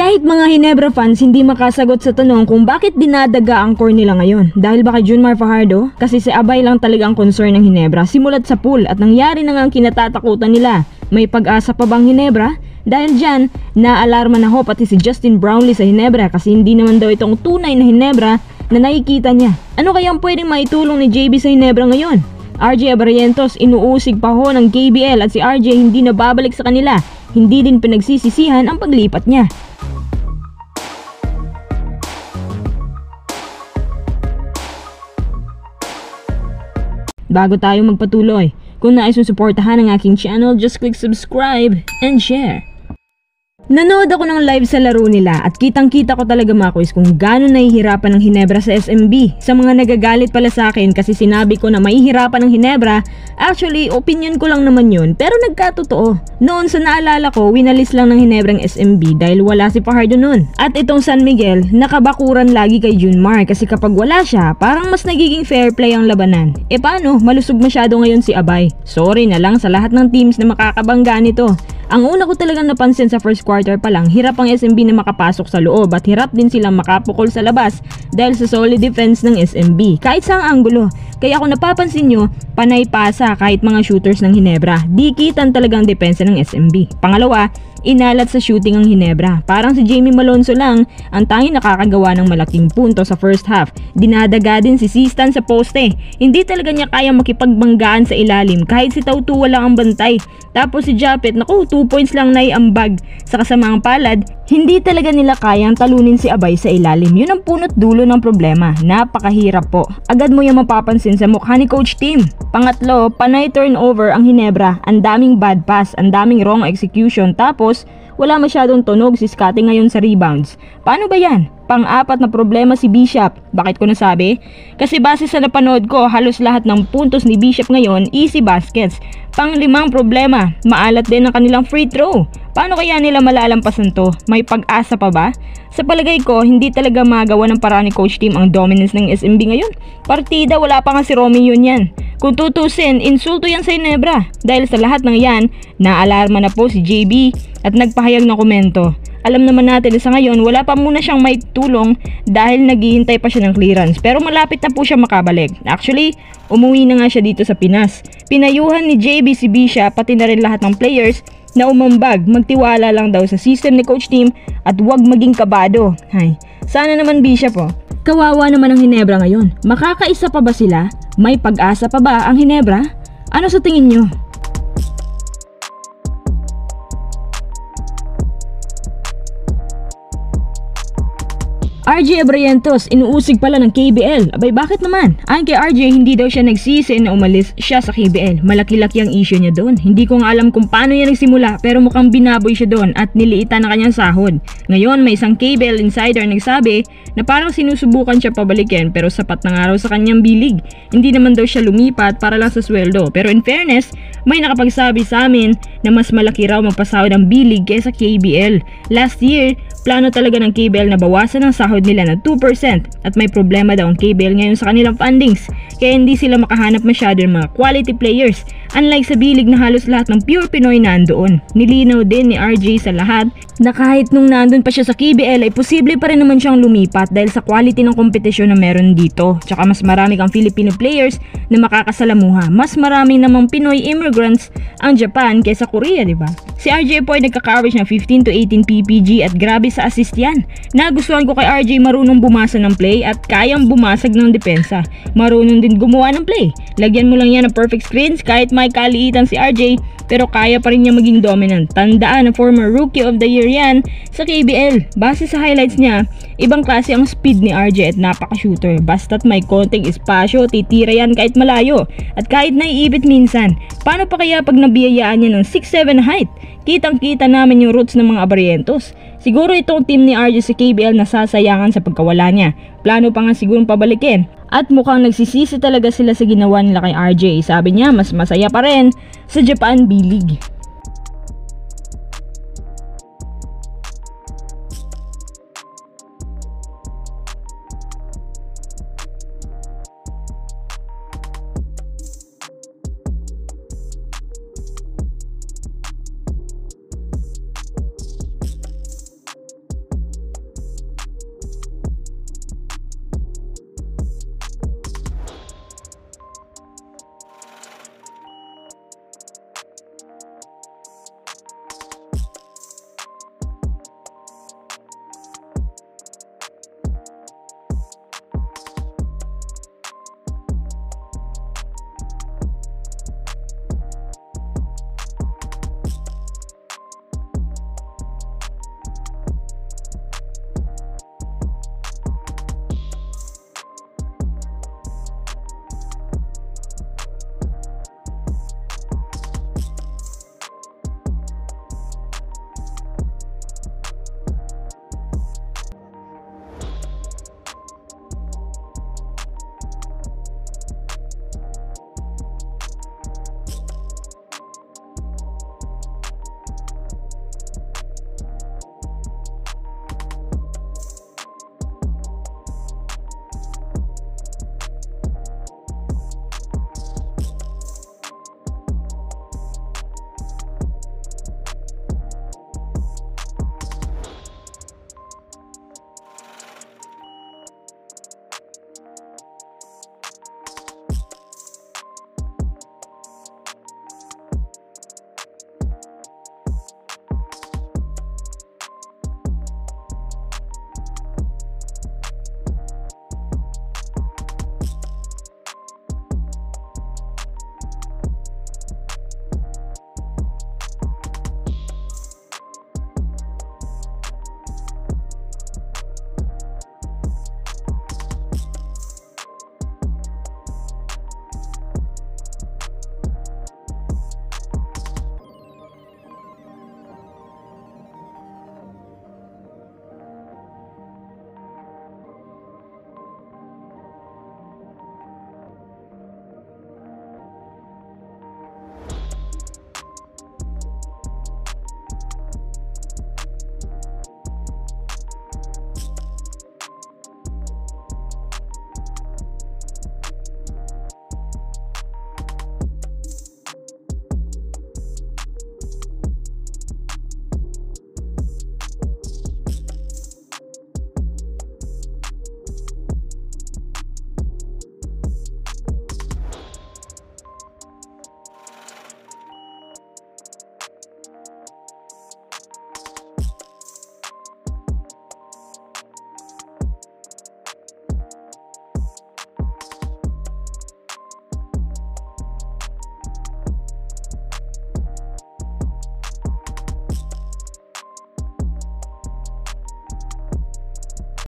kahit mga Hinebra fans hindi makasagot sa tanong kung bakit dinadaga ang core nila ngayon. Dahil ba kay Junmar Fajardo? Kasi si Abay lang talaga ang concern ng Hinebra simulat sa pool at nangyari na nga ang kinatatakutan nila. May pag-asa pa bang Hinebra? Dahil dyan, naalarma na ho pati si Justin Brownlee sa Hinebra kasi hindi naman daw itong tunay na Hinebra na nakikita niya. Ano kayang pwedeng maitulong ni JB sa Hinebra ngayon? RJ Abarrientos inuusig pa ho ng KBL at si RJ hindi na babalik sa kanila. Hindi din pinagsisisihan ang paglipat niya. Bago tayo magpatuloy, kung nais mong suportahan ang aking channel, just click subscribe and share. Nanood ako ng live sa laro nila at kitang-kita ko talaga mga kuis kung gaano nahihirapan ng Hinebra sa SMB. Sa mga nagagalit pala sa akin kasi sinabi ko na mahihirapan ng Hinebra, actually opinion ko lang naman yun pero nagkatotoo. Noon sa naalala ko, winalis lang ng Hinebra ang SMB dahil wala si Fajardo noon. At itong San Miguel, nakabakuran lagi kay Junmar kasi kapag wala siya, parang mas nagiging fair play ang labanan. E paano? Malusog masyado ngayon si Abay. Sorry na lang sa lahat ng teams na makakabangga nito. Ang una ko talagang napansin sa first quarter pa lang, hirap ang SMB na makapasok sa loob at hirap din silang makapukol sa labas dahil sa solid defense ng SMB kahit saang anggulo. Kaya kung napapansin nyo, panay pasa kahit mga shooters ng Hinebra. Di kitan talagang depensa ng SMB. Pangalawa, inalat sa shooting ang Hinebra. Parang si Jamie Malonzo lang ang tanging nakakagawa ng malaking punto sa first half. Dinadaga din si Sistan sa poste. Hindi talaga niya kaya makipagbanggaan sa ilalim kahit si Tautua lang ang bantay. Tapos si Japet, naku, 2 points lang naiambag. Sa kasamaang palad, hindi talaga nila kayang talunin si Abay sa ilalim. Yun ang punot dulo ng problema. Napakahirap po. Agad mo yung mapapansin sa mukha ni Coach Tim. Pangatlo, panay turnover ang Hinebra. Ang daming bad pass, ang daming wrong execution. Tapos, wala masyadong tunog si Scotty ngayon sa rebounds. Paano ba yan? Pang-apat na problema si Bishop. Bakit ko nasabi? Kasi base sa napanood ko, halos lahat ng puntos ni Bishop ngayon, easy baskets. Pang-limang problema, maalat din ang kanilang free throw. Paano kaya nila malalampasan to? May pag-asa pa ba? Sa palagay ko, hindi talaga magawa ng paraan ni Coach Tim ang dominance ng SMB ngayon. Partida, wala pa nga si Romy yun yan. Kung tutusin, insulto yan sa Hinebra. Dahil sa lahat ng yan, naalarma na po si JB at nagpahayag ng komento. Alam naman natin na sa ngayon, wala pa muna siyang may tulong dahil naghihintay pa siya ng clearance. Pero malapit na po siya makabalik. Actually, umuwi na nga siya dito sa Pinas. Pinayuhan ni JB si Bishop pati na rin lahat ng players na umambag, magtiwala lang daw sa system ni Coach Tim at huwag maging kabado. Hay, sana naman Bishop oh. Kawawa naman ang Hinebra ngayon. Makakaisa pa ba sila? May pag-asa pa ba ang Hinebra? Ano sa tingin nyo? RJ Abarrientos, inuusig pala ng KBL. Abay, bakit naman? Ayon kay RJ, hindi daw siya nagsisi na umalis siya sa KBL. Malaki-laki ang issue niya doon. Hindi ko nga alam kung paano niya nagsimula pero mukhang binaboy siya doon at niliitan na kanyang sahod. Ngayon, may isang KBL insider nagsabi na parang sinusubukan siya pabalikin pero sapat na nga raw sa kanyang bilig. Hindi naman daw siya lumipat para lang sa sweldo. Pero in fairness, may nakapagsabi sa amin na mas malaki raw magpasahod ang bilig kaysa KBL. Last year, plano talaga ng KBL na bawasan ang sahod nila ng 2% at may problema daw ang KBL ngayon sa kanilang fundings kaya hindi sila makahanap masyado ng mga quality players unlike sa bilig na halos lahat ng pure Pinoy nandoon. Nilinaw din ni RJ sa lahat na kahit nung nandun pa siya sa KBL ay posible pa rin naman siyang lumipat dahil sa quality ng kompetisyon na meron dito. Tsaka mas marami kang Filipino players na makakasalamuha. Mas marami namang Pinoy immigrants ang Japan kaysa Korea, di ba? Si RJ po ay nagka-coverage ng 15 to 18 PPG at grabe sa assist yan. Nagustuhan ko kay RJ marunong bumasa ng play at kayang bumasag ng depensa. Marunong din gumawa ng play. Lagyan mo lang yan ng perfect screens kahit may kaliitan si RJ pero kaya pa rin niya maging dominant. Tandaan na former rookie of the year yan sa KBL. Base sa highlights niya, ibang klase ang speed ni RJ at napaka-shooter. Basta't may konting espasyo, titira yan kahit malayo. At kahit naiibit minsan, paano pa kaya pag nabiyayaan niya ng 6'7" height? Kitang-kita namin yung roots ng mga Abarrientos. Siguro itong team ni RJ sa KBL nasasayangan sa pagkawala niya. Plano pa nga sigurong pabalikin. At mukhang nagsisisi talaga sila sa ginawa nila kay RJ. Sabi niya mas masaya pa rin sa Japan B-League.